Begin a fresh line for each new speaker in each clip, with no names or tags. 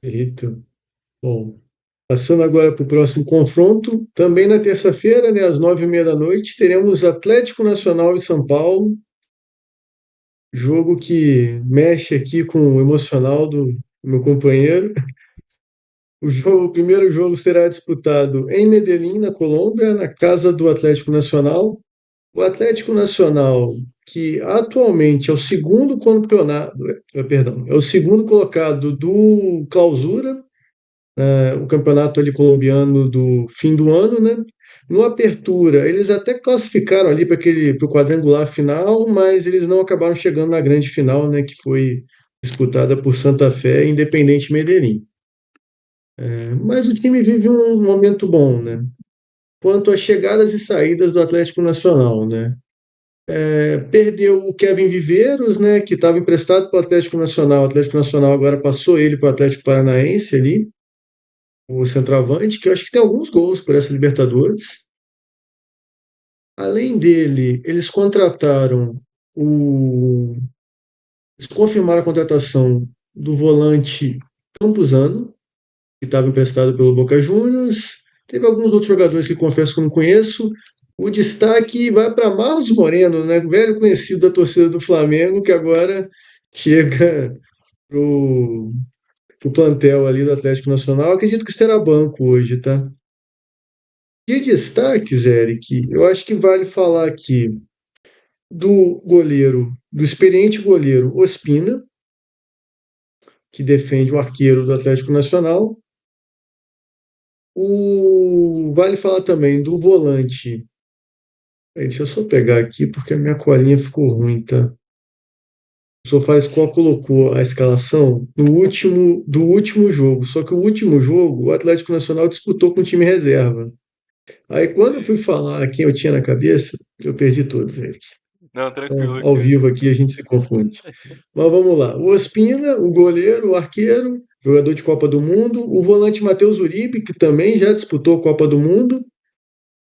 Perfeito. Bom, passando agora para o próximo confronto, também na terça-feira, né, às 9h30 da noite, teremos Atlético Nacional e São Paulo, jogo que mexe aqui com o emocional do meu companheiro. O primeiro jogo será disputado em Medellín, na Colômbia, na casa do Atlético Nacional. O Atlético Nacional, que atualmente é o segundo campeonato, perdão, é o segundo colocado do Clausura, o campeonato ali colombiano do fim do ano, né? No Apertura, eles até classificaram ali para o quadrangular final, mas eles não acabaram chegando na grande final, né? Que foi disputada por Santa Fé e Independente Medellín. Mas o time vive um momento bom, né? Quanto às chegadas e saídas do Atlético Nacional, né? Perdeu o Kevin Viveiros, né? Que estava emprestado para o Atlético Nacional. O Atlético Nacional agora passou ele para o Atlético Paranaense ali, o centroavante, que eu acho que tem alguns gols por essa Libertadores. Além dele, o. Eles confirmaram a contratação do volante Campuzano, que estava emprestado pelo Boca Juniors. Teve alguns outros jogadores que confesso que eu não conheço. O destaque vai para Marlos Moreno, né? Velho conhecido da torcida do Flamengo, que agora chega pro, pro plantel ali do Atlético Nacional. Acredito que será banco hoje, tá? De destaques, Eric, eu acho que vale falar aqui do experiente goleiro Ospina, que defende o arqueiro do Atlético Nacional. Vale falar também do volante. Deixa eu só pegar aqui porque a minha colinha ficou ruim, tá? O SofaScore colocou a escalação do último jogo. Só que o último jogo, o Atlético Nacional disputou com o time reserva. Aí quando eu fui falar quem eu tinha na cabeça, eu perdi todos eles.
Não,
Então,
tranquilo,
ao
cara.
vivo aqui a gente se confunde. Mas vamos lá. O Ospina, o goleiro, o arqueiro, jogador de Copa do Mundo. O volante Matheus Uribe, que também já disputou a Copa do Mundo.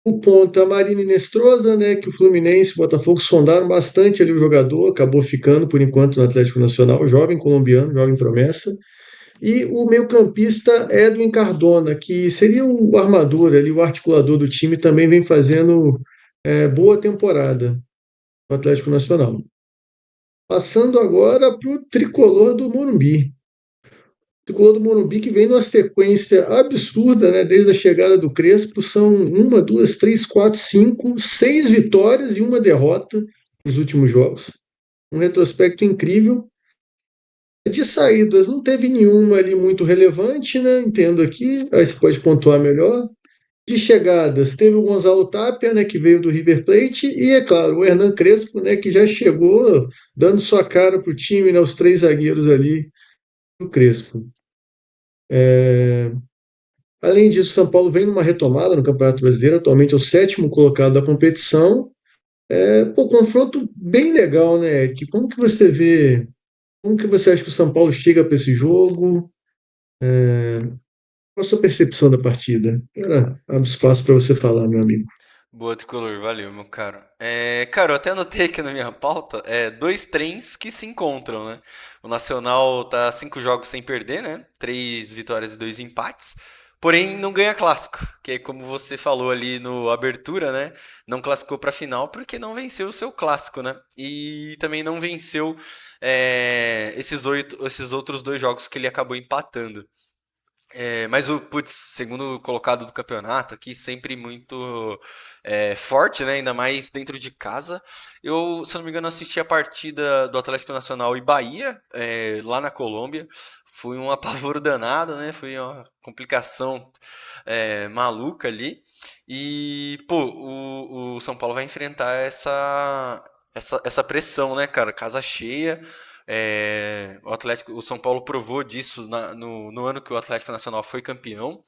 O ponta Marina Inestrosa, né, que o Fluminense e o Botafogo sondaram bastante ali o jogador, acabou ficando por enquanto no Atlético Nacional, jovem colombiano, jovem promessa. E o meio-campista Edwin Cardona, que seria o armador ali, o articulador do time, também vem fazendo boa temporada no Atlético Nacional. Passando agora para o tricolor do Morumbi. O tricolor do Morumbi que vem numa sequência absurda, né? Desde a chegada do Crespo, são uma, duas, três, quatro, cinco, seis vitórias e uma derrota nos últimos jogos. Um retrospecto incrível. De saídas, não teve nenhuma ali muito relevante, né? Entendo aqui, aí você pode pontuar melhor. De chegadas, teve o Gonzalo Tapia, né, que veio do River Plate, e, é claro, o Hernan Crespo, né, que já chegou dando sua cara para o time, né, os três zagueiros ali do Crespo. Além disso, o São Paulo vem numa retomada no Campeonato Brasileiro, atualmente é o sétimo colocado da competição. Confronto bem legal, né, Eric? Como que você acha que o São Paulo chega para esse jogo? Qual a sua percepção da partida? Era abro espaço para você falar, meu amigo.
Boa, Tricolor, valeu, meu caro. Cara, eu até anotei aqui na minha pauta, dois trens que se encontram, né? O Nacional tá 5 jogos sem perder, né? 3 vitórias e 2 empates. Porém, não ganha clássico, que é como você falou ali no abertura, né? Não classificou pra final porque não venceu o seu clássico, né? E também não venceu esses outros 2 jogos que ele acabou empatando. Mas o, putz, segundo colocado do campeonato aqui, sempre muito forte, né? Ainda mais dentro de casa. Eu, se eu não me engano, assisti a partida do Atlético Nacional e Bahia, lá na Colômbia. Foi um apavoro danado, né? Foi uma complicação maluca ali. E, pô, o São Paulo vai enfrentar essa pressão, né, cara? Casa cheia. O São Paulo provou disso no ano que o Atlético Nacional foi campeão.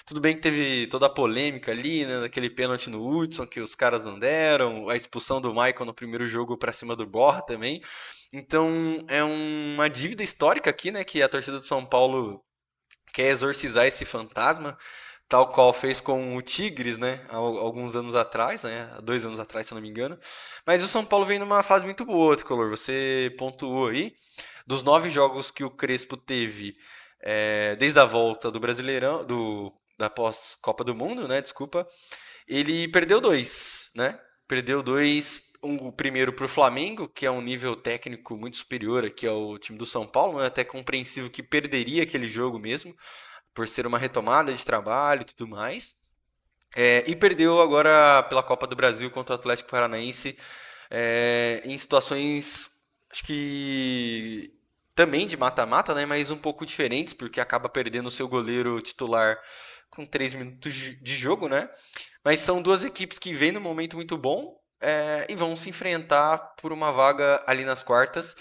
Tudo bem que teve toda a polêmica ali, né, daquele pênalti no Hudson que os caras não deram, a expulsão do Michael no primeiro jogo para cima do Borja também. Então é uma dívida histórica aqui, né, que a torcida do São Paulo quer exorcizar esse fantasma, tal qual fez com o Tigres, né, há alguns anos atrás, né, há 2 anos atrás, se eu não me engano. Mas o São Paulo vem numa fase muito boa, Tricolor. Você pontuou aí. Dos 9 jogos que o Crespo teve, desde a volta do Brasileirão, da pós-Copa do Mundo, né? Desculpa. Ele perdeu dois, né? Perdeu dois. O primeiro para o Flamengo, que é um nível técnico muito superior aqui ao time do São Paulo, né? Até compreensível que perderia aquele jogo mesmo, por ser uma retomada de trabalho e tudo mais. E perdeu agora pela Copa do Brasil contra o Atlético Paranaense em situações, acho que também de mata-mata, né? Mas um pouco diferentes, porque acaba perdendo o seu goleiro titular com 3 minutos de jogo, né? Mas são duas equipes que vêm num momento muito bom e vão se enfrentar por uma vaga ali nas quartas.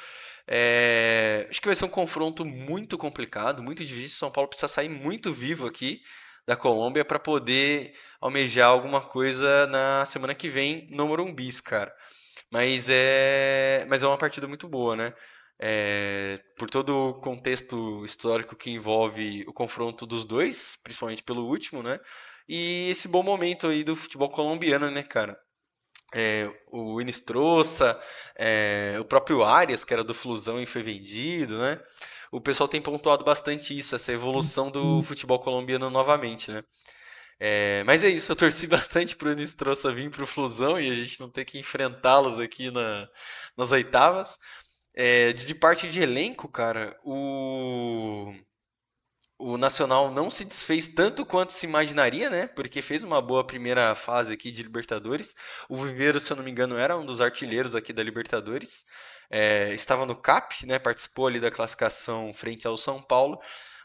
Acho que vai ser um confronto muito complicado, muito difícil. São Paulo precisa sair muito vivo aqui da Colômbia para poder almejar alguma coisa na semana que vem no Morumbi, cara. Mas é uma partida muito boa, né? Por todo o contexto histórico que envolve o confronto dos dois, principalmente pelo último, né? E esse bom momento aí do futebol colombiano, né, cara? O Inestrosa, o próprio Arias, que era do Flusão e foi vendido, né? O pessoal tem pontuado bastante isso, essa evolução do futebol colombiano novamente, né? Mas é isso, eu torci bastante pro Inestrosa vir pro Flusão e a gente não ter que enfrentá-los aqui nas oitavas. De parte de elenco, cara, o Nacional não se desfez tanto quanto se imaginaria, né? Porque fez uma boa primeira fase aqui de Libertadores. O Viveiro, se eu não me engano, era um dos artilheiros aqui da Libertadores. Estava no CAP, né? Participou ali da classificação frente ao São Paulo.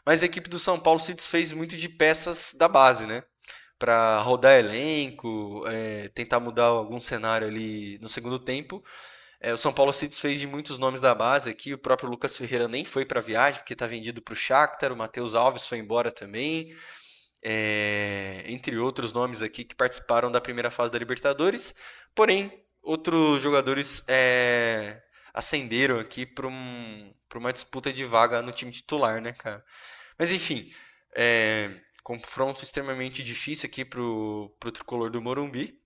Mas a equipe do São Paulo se desfez muito de peças da base, né? Para rodar elenco, tentar mudar algum cenário ali no segundo tempo. O São Paulo se desfez de muitos nomes da base aqui. O próprio Lucas Ferreira nem foi para a viagem, porque está vendido para o Shakhtar. O Matheus Alves foi embora também. Entre outros nomes aqui que participaram da primeira fase da Libertadores. Porém, outros jogadores ascenderam aqui para uma disputa de vaga no time titular, né, cara? Mas enfim, confronto extremamente difícil aqui pro tricolor do Morumbi.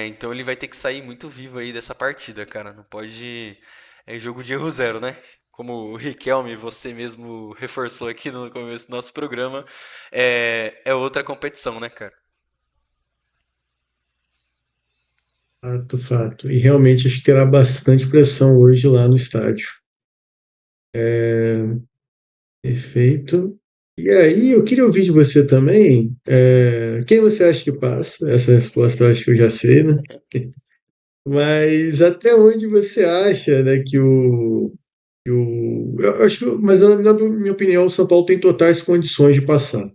Então ele vai ter que sair muito vivo aí dessa partida, cara. Não pode. É jogo de erro zero, né? Como o Riquelme, você mesmo reforçou aqui no começo do nosso programa, é outra competição, né, cara?
Fato, fato. E realmente acho que terá bastante pressão hoje lá no estádio. Perfeito. E aí, eu queria ouvir de você também, quem você acha que passa? Essa resposta eu acho que eu já sei, né? Mas até onde você acha, né, eu acho que, mas na minha opinião, o São Paulo tem totais condições de passar.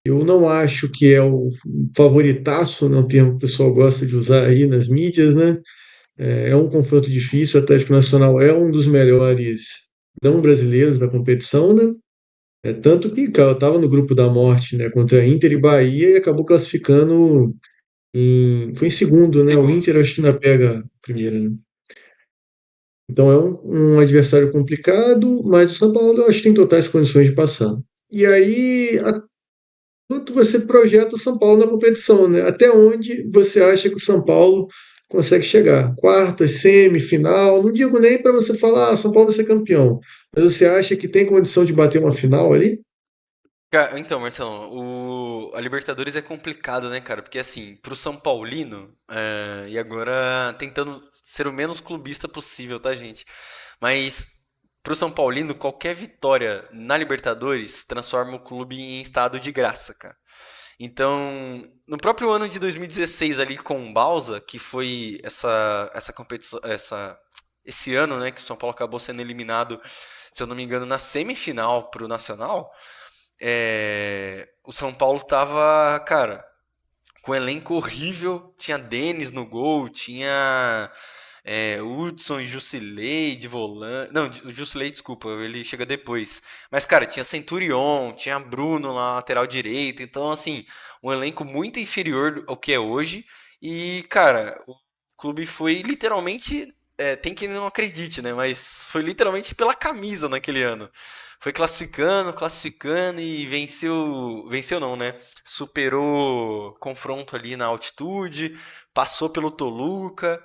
Eu não acho que é o favoritaço, não termo que o pessoal gosta de usar aí nas mídias, né? É um confronto difícil. O Atlético Nacional é um dos melhores não brasileiros da competição, né? Tanto que, cara, eu estava no grupo da morte, né, contra Inter e Bahia e acabou classificando foi em segundo, né? O
Segundo.
Inter acho que ainda pega primeiro,
Isso.
né? Então é um adversário complicado, mas o São Paulo eu acho que tem totais condições de passar. E aí, quanto você projeta o São Paulo na competição, né? Até onde você acha que o São Paulo consegue chegar? Quarta, semifinal? Não digo nem para você falar, São Paulo vai ser campeão, mas você acha que tem condição de bater uma final ali?
Então, Marcelo, a Libertadores é complicado, né, cara? Porque, assim, pro São Paulino, e agora tentando ser o menos clubista possível, tá, gente? Mas pro São Paulino, qualquer vitória na Libertadores transforma o clube em estado de graça, cara. Então, no próprio ano de 2016 ali com o Balsa, que foi essa competição, esse ano, né, que o São Paulo acabou sendo eliminado, se eu não me engano, na semifinal pro Nacional. O São Paulo tava, cara, com um elenco horrível. Tinha Denis no gol, tinha Hudson e Jusilei de volante. Não, o Jusilei, desculpa, ele chega depois. Mas, cara, tinha Centurion, tinha Bruno na lateral direita. Então, assim, um elenco muito inferior ao que é hoje. E, cara, o clube foi literalmente. Tem quem não acredite, né? Mas foi literalmente pela camisa naquele ano. Foi classificando, classificando e venceu. Venceu não, né? Superou confronto ali na altitude, passou pelo Toluca.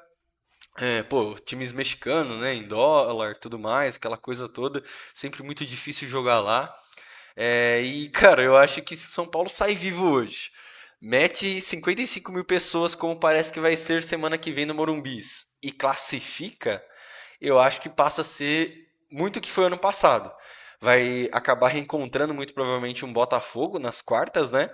Pô, times mexicanos, né, em dólar, tudo mais, aquela coisa toda, sempre muito difícil jogar lá. E, cara, eu acho que se o São Paulo sai vivo hoje, mete 55 mil pessoas, como parece que vai ser semana que vem no Morumbis, e classifica, eu acho que passa a ser muito o que foi ano passado. Vai acabar reencontrando muito provavelmente um Botafogo nas quartas, né?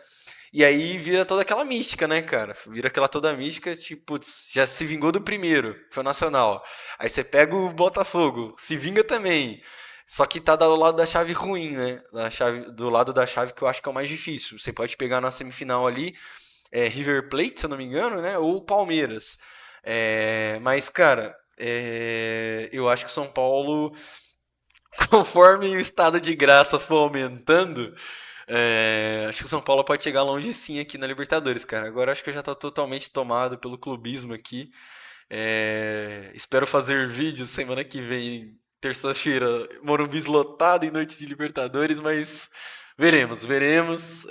E aí vira toda aquela mística, né, cara? Vira aquela toda mística, tipo, putz, já se vingou do primeiro, que foi o Nacional. Aí você pega o Botafogo, se vinga também. Só que tá do lado da chave ruim, né? Do lado da chave que eu acho que é o mais difícil. Você pode pegar na semifinal ali, River Plate, se eu não me engano, né? Ou Palmeiras. Mas, cara, eu acho que o São Paulo, conforme o estado de graça for aumentando, acho que o São Paulo pode chegar longe sim aqui na Libertadores, cara. Agora acho que eu já tô totalmente tomado pelo clubismo aqui. Espero fazer vídeos semana que vem, terça-feira, Morumbi lotado em noite de Libertadores, mas veremos, veremos.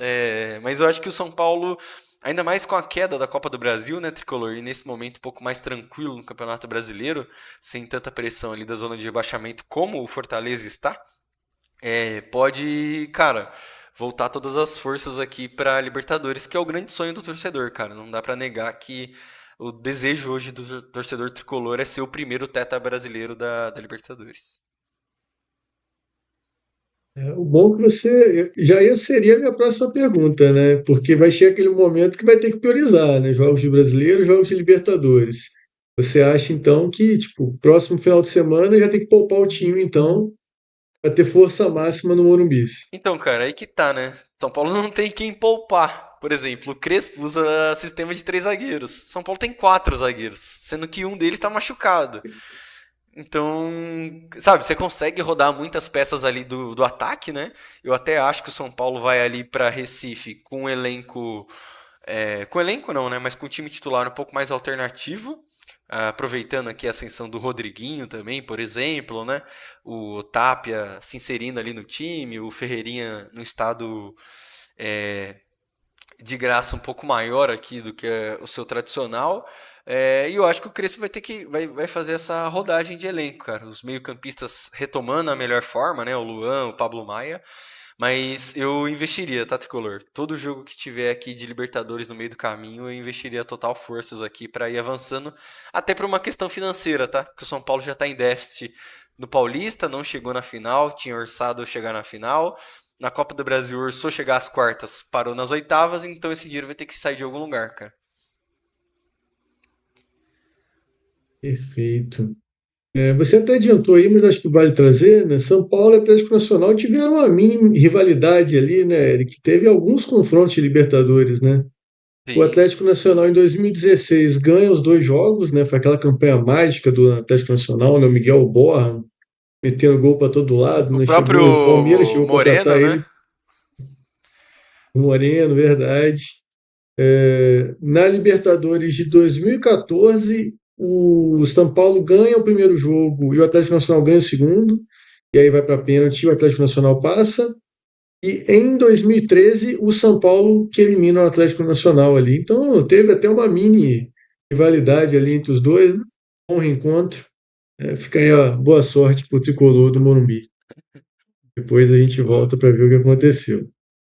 Mas eu acho que o São Paulo, ainda mais com a queda da Copa do Brasil, né, Tricolor, e nesse momento um pouco mais tranquilo no Campeonato Brasileiro, sem tanta pressão ali da zona de rebaixamento como o Fortaleza está, pode, cara, voltar todas as forças aqui para Libertadores, que é o grande sonho do torcedor, cara. Não dá para negar que o desejo hoje do torcedor tricolor é ser o primeiro tetra brasileiro da Libertadores.
O bom é que você seria a minha próxima pergunta, né? Porque vai chegar aquele momento que vai ter que priorizar, né? Jogos de Brasileiro, jogos de Libertadores. Você acha então que, tipo, próximo final de semana já tem que poupar o time, então, para ter força máxima no Morumbi?
Então, cara, aí que tá, né? São Paulo não tem quem poupar. Por exemplo, o Crespo usa sistema de três zagueiros. São Paulo tem quatro zagueiros, sendo que um deles tá machucado. Então, sabe, você consegue rodar muitas peças ali do ataque, né? Eu até acho que o São Paulo vai ali para Recife com um elenco. Com elenco não, né? Mas com um time titular um pouco mais alternativo. Aproveitando aqui a ascensão do Rodriguinho também, por exemplo, né? O Tapia se inserindo ali no time, o Ferreirinha no estado de graça um pouco maior aqui do que o seu tradicional. E eu acho que o Crespo vai ter que vai fazer essa rodagem de elenco, cara. Os meio-campistas retomando a melhor forma, né? O Luan, o Pablo Maia. Mas eu investiria, tá, Tricolor? Todo jogo que tiver aqui de Libertadores no meio do caminho, eu investiria total forças aqui para ir avançando, até por uma questão financeira, tá? Porque o São Paulo já tá em déficit no Paulista, não chegou na final, tinha orçado chegar na final. Na Copa do Brasil orçou chegar às quartas, parou nas oitavas, então esse dinheiro vai ter que sair de algum lugar, cara.
Perfeito. Você até adiantou aí, mas acho que vale trazer, né? São Paulo e Atlético Nacional tiveram uma mini rivalidade ali, né, Eric? Teve alguns confrontos de Libertadores, né? O
Sim.
Atlético Nacional em 2016 ganha os dois jogos, né? Foi aquela campanha mágica do Atlético Nacional, né? O Miguel Borja metendo gol para todo lado,
O
né? O Palmeiras
próprio
chegou a contratar
Moreno,
ele,
né?
o Moreno, verdade. Na Libertadores de 2014, o São Paulo ganha o primeiro jogo e o Atlético Nacional ganha o segundo, e aí vai para pênalti e o Atlético Nacional passa. E em 2013, o São Paulo que elimina o Atlético Nacional ali. Então teve até uma mini rivalidade ali entre os dois, né? Bom reencontro. Fica aí a boa sorte para o tricolor do Morumbi. Depois a gente
Pô,
volta para ver o que aconteceu.